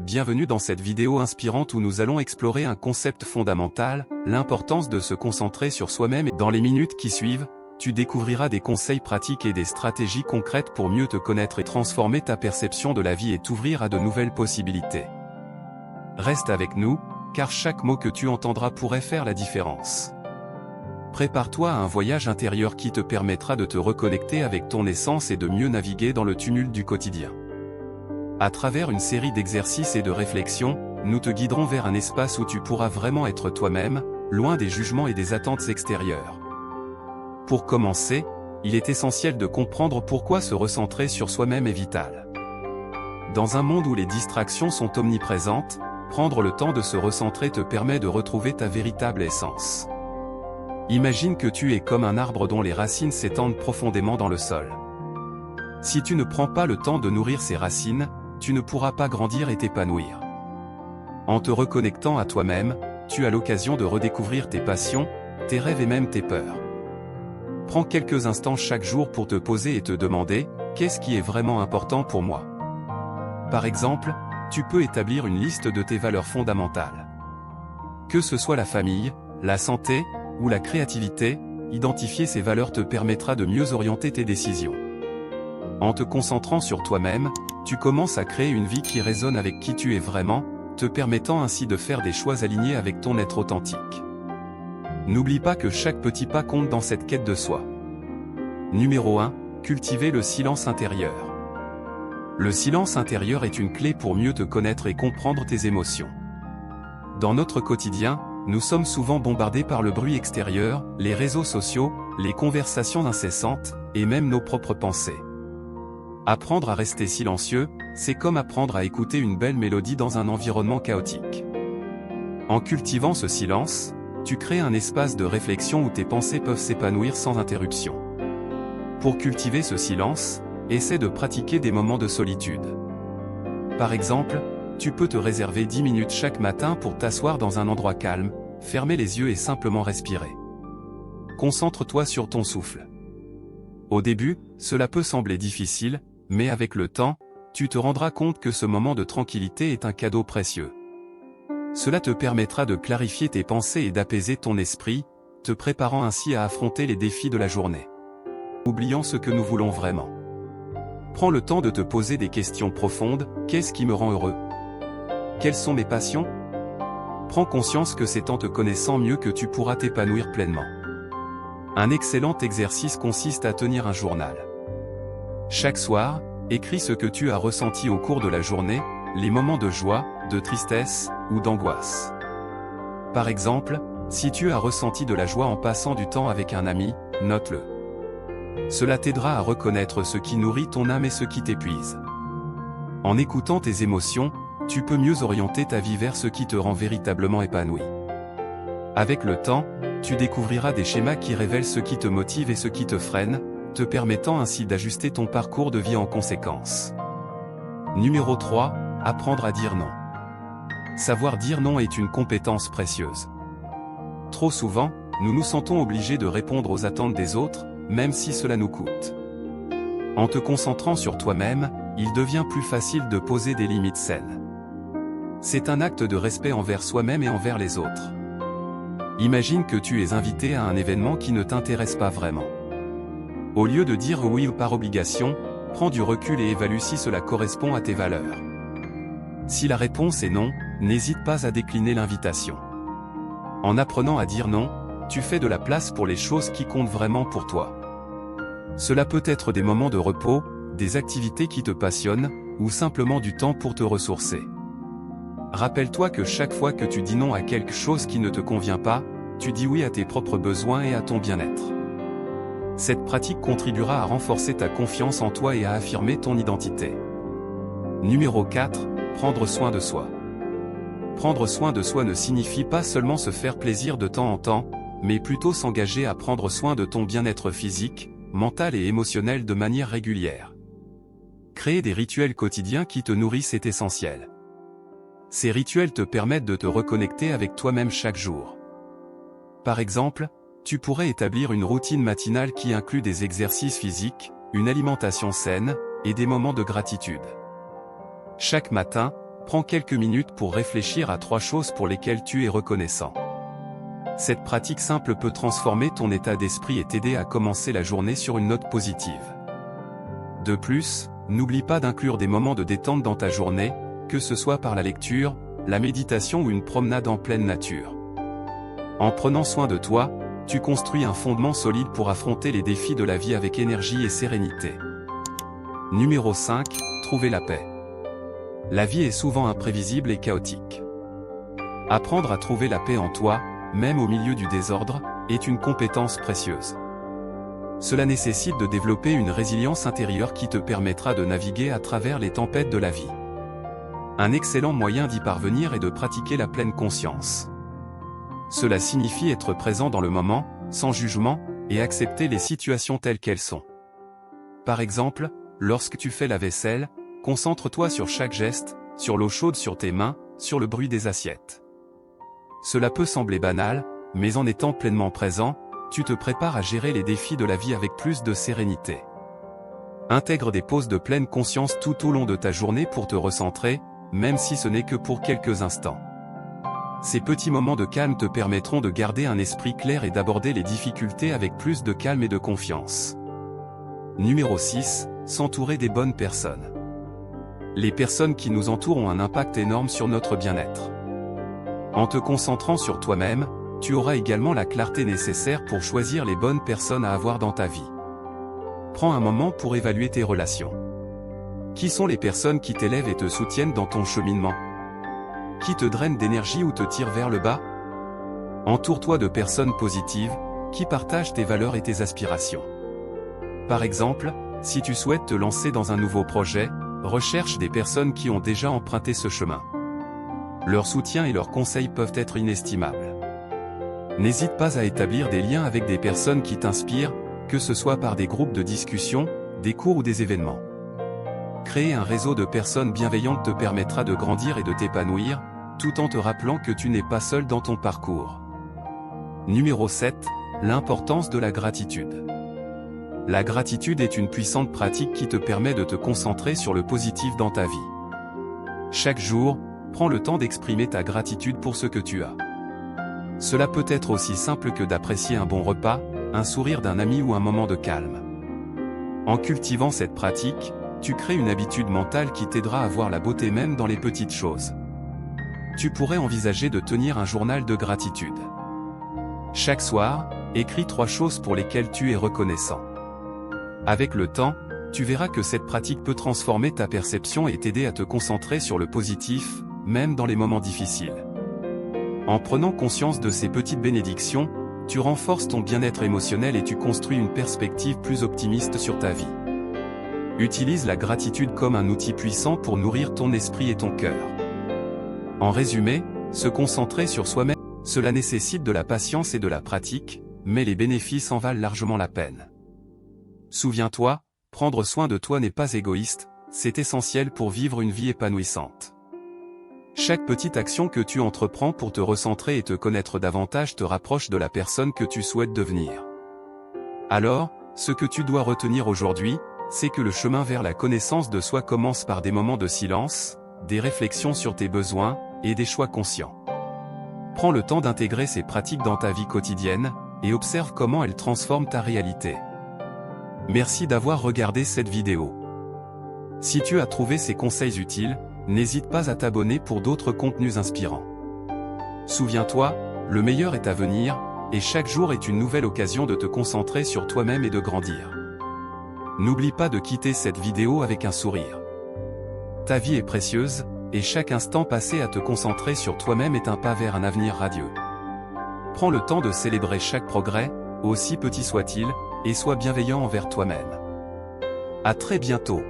bienvenue dans cette vidéo inspirante où nous allons explorer un concept fondamental, l'importance de se concentrer sur soi-même. Dans les minutes qui suivent, tu découvriras des conseils pratiques et des stratégies concrètes pour mieux te connaître et transformer ta perception de la vie et t'ouvrir à de nouvelles possibilités. Reste avec nous, car chaque mot que tu entendras pourrait faire la différence. Prépare-toi à un voyage intérieur qui te permettra de te reconnecter avec ton essence et de mieux naviguer dans le tumulte du quotidien. À travers une série d'exercices et de réflexions, nous te guiderons vers un espace où tu pourras vraiment être toi-même, loin des jugements et des attentes extérieures. Pour commencer, il est essentiel de comprendre pourquoi se recentrer sur soi-même est vital. Dans un monde où les distractions sont omniprésentes, prendre le temps de se recentrer te permet de retrouver ta véritable essence. Imagine que tu es comme un arbre dont les racines s'étendent profondément dans le sol. Si tu ne prends pas le temps de nourrir ces racines, tu ne pourras pas grandir et t'épanouir. En te reconnectant à toi-même, tu as l'occasion de redécouvrir tes passions, tes rêves et même tes peurs. Prends quelques instants chaque jour pour te poser et te demander, qu'est-ce qui est vraiment important pour moi? Par exemple, tu peux établir une liste de tes valeurs fondamentales. Que ce soit la famille, la santé, ou la créativité, identifier ces valeurs te permettra de mieux orienter tes décisions. En te concentrant sur toi-même, tu commences à créer une vie qui résonne avec qui tu es vraiment, te permettant ainsi de faire des choix alignés avec ton être authentique. N'oublie pas que chaque petit pas compte dans cette quête de soi. Numéro 1. Cultiver le silence intérieur. Le silence intérieur est une clé pour mieux te connaître et comprendre tes émotions. Dans notre quotidien, nous sommes souvent bombardés par le bruit extérieur, les réseaux sociaux, les conversations incessantes, et même nos propres pensées. Apprendre à rester silencieux, c'est comme apprendre à écouter une belle mélodie dans un environnement chaotique. En cultivant ce silence, tu crées un espace de réflexion où tes pensées peuvent s'épanouir sans interruption. Pour cultiver ce silence, essaie de pratiquer des moments de solitude. Par exemple, tu peux te réserver 10 minutes chaque matin pour t'asseoir dans un endroit calme, fermer les yeux et simplement respirer. Concentre-toi sur ton souffle. Au début, cela peut sembler difficile, mais avec le temps, tu te rendras compte que ce moment de tranquillité est un cadeau précieux. Cela te permettra de clarifier tes pensées et d'apaiser ton esprit, te préparant ainsi à affronter les défis de la journée. Oublions ce que nous voulons vraiment. Prends le temps de te poser des questions profondes, qu'est-ce qui me rend heureux? Quelles sont mes passions? Prends conscience que c'est en te connaissant mieux que tu pourras t'épanouir pleinement. Un excellent exercice consiste à tenir un journal. Chaque soir, écris ce que tu as ressenti au cours de la journée, les moments de joie, de tristesse, ou d'angoisse. Par exemple, si tu as ressenti de la joie en passant du temps avec un ami, note-le. Cela t'aidera à reconnaître ce qui nourrit ton âme et ce qui t'épuise. En écoutant tes émotions, tu peux mieux orienter ta vie vers ce qui te rend véritablement épanoui. Avec le temps, tu découvriras des schémas qui révèlent ce qui te motive et ce qui te freine, te permettant ainsi d'ajuster ton parcours de vie en conséquence. Numéro 3. Apprendre à dire non. Savoir dire non est une compétence précieuse. Trop souvent, nous nous sentons obligés de répondre aux attentes des autres, même si cela nous coûte. En te concentrant sur toi-même, il devient plus facile de poser des limites saines. C'est un acte de respect envers soi-même et envers les autres. Imagine que tu es invité à un événement qui ne t'intéresse pas vraiment. Au lieu de dire oui par obligation, prends du recul et évalue si cela correspond à tes valeurs. Si la réponse est non, n'hésite pas à décliner l'invitation. En apprenant à dire non, tu fais de la place pour les choses qui comptent vraiment pour toi. Cela peut être des moments de repos, des activités qui te passionnent, ou simplement du temps pour te ressourcer. Rappelle-toi que chaque fois que tu dis non à quelque chose qui ne te convient pas, tu dis oui à tes propres besoins et à ton bien-être. Cette pratique contribuera à renforcer ta confiance en toi et à affirmer ton identité. Numéro 4. Prendre soin de soi. Prendre soin de soi ne signifie pas seulement se faire plaisir de temps en temps, mais plutôt s'engager à prendre soin de ton bien-être physique, mental et émotionnel de manière régulière. Créer des rituels quotidiens qui te nourrissent est essentiel. Ces rituels te permettent de te reconnecter avec toi-même chaque jour. Par exemple, tu pourrais établir une routine matinale qui inclut des exercices physiques, une alimentation saine, et des moments de gratitude. Chaque matin, prends quelques minutes pour réfléchir à 3 choses pour lesquelles tu es reconnaissant. Cette pratique simple peut transformer ton état d'esprit et t'aider à commencer la journée sur une note positive. De plus, n'oublie pas d'inclure des moments de détente dans ta journée, que ce soit par la lecture, la méditation ou une promenade en pleine nature. En prenant soin de toi, tu construis un fondement solide pour affronter les défis de la vie avec énergie et sérénité. Numéro 5. Trouver la paix. La vie est souvent imprévisible et chaotique. Apprendre à trouver la paix en toi, même au milieu du désordre, est une compétence précieuse. Cela nécessite de développer une résilience intérieure qui te permettra de naviguer à travers les tempêtes de la vie. Un excellent moyen d'y parvenir est de pratiquer la pleine conscience. Cela signifie être présent dans le moment, sans jugement, et accepter les situations telles qu'elles sont. Par exemple, lorsque tu fais la vaisselle, concentre-toi sur chaque geste, sur l'eau chaude sur tes mains, sur le bruit des assiettes. Cela peut sembler banal, mais en étant pleinement présent, tu te prépares à gérer les défis de la vie avec plus de sérénité. Intègre des pauses de pleine conscience tout au long de ta journée pour te recentrer, même si ce n'est que pour quelques instants. Ces petits moments de calme te permettront de garder un esprit clair et d'aborder les difficultés avec plus de calme et de confiance. Numéro 6. S'entourer des bonnes personnes. Les personnes qui nous entourent ont un impact énorme sur notre bien-être. En te concentrant sur toi-même, tu auras également la clarté nécessaire pour choisir les bonnes personnes à avoir dans ta vie. Prends un moment pour évaluer tes relations. Qui sont les personnes qui t'élèvent et te soutiennent dans ton cheminement? Qui te drainent d'énergie ou te tirent vers le bas? Entoure-toi de personnes positives, qui partagent tes valeurs et tes aspirations. Par exemple, si tu souhaites te lancer dans un nouveau projet, recherche des personnes qui ont déjà emprunté ce chemin. Leur soutien et leurs conseils peuvent être inestimables. N'hésite pas à établir des liens avec des personnes qui t'inspirent, que ce soit par des groupes de discussion, des cours ou des événements. Créer un réseau de personnes bienveillantes te permettra de grandir et de t'épanouir, tout en te rappelant que tu n'es pas seul dans ton parcours. Numéro 7. L'importance de la gratitude. La gratitude est une puissante pratique qui te permet de te concentrer sur le positif dans ta vie. Chaque jour, prends le temps d'exprimer ta gratitude pour ce que tu as. Cela peut être aussi simple que d'apprécier un bon repas, un sourire d'un ami ou un moment de calme. En cultivant cette pratique, tu crées une habitude mentale qui t'aidera à voir la beauté même dans les petites choses. Tu pourrais envisager de tenir un journal de gratitude. Chaque soir, écris 3 choses pour lesquelles tu es reconnaissant. Avec le temps, tu verras que cette pratique peut transformer ta perception et t'aider à te concentrer sur le positif, même dans les moments difficiles. En prenant conscience de ces petites bénédictions, tu renforces ton bien-être émotionnel et tu construis une perspective plus optimiste sur ta vie. Utilise la gratitude comme un outil puissant pour nourrir ton esprit et ton cœur. En résumé, se concentrer sur soi-même, cela nécessite de la patience et de la pratique, mais les bénéfices en valent largement la peine. Souviens-toi, prendre soin de toi n'est pas égoïste, c'est essentiel pour vivre une vie épanouissante. Chaque petite action que tu entreprends pour te recentrer et te connaître davantage te rapproche de la personne que tu souhaites devenir. Alors, ce que tu dois retenir aujourd'hui, c'est que le chemin vers la connaissance de soi commence par des moments de silence, des réflexions sur tes besoins, et des choix conscients. Prends le temps d'intégrer ces pratiques dans ta vie quotidienne, et observe comment elles transforment ta réalité. Merci d'avoir regardé cette vidéo. Si tu as trouvé ces conseils utiles, n'hésite pas à t'abonner pour d'autres contenus inspirants. Souviens-toi, le meilleur est à venir, et chaque jour est une nouvelle occasion de te concentrer sur toi-même et de grandir. N'oublie pas de quitter cette vidéo avec un sourire. Ta vie est précieuse, et chaque instant passé à te concentrer sur toi-même est un pas vers un avenir radieux. Prends le temps de célébrer chaque progrès, aussi petit soit-il, et sois bienveillant envers toi-même. À très bientôt.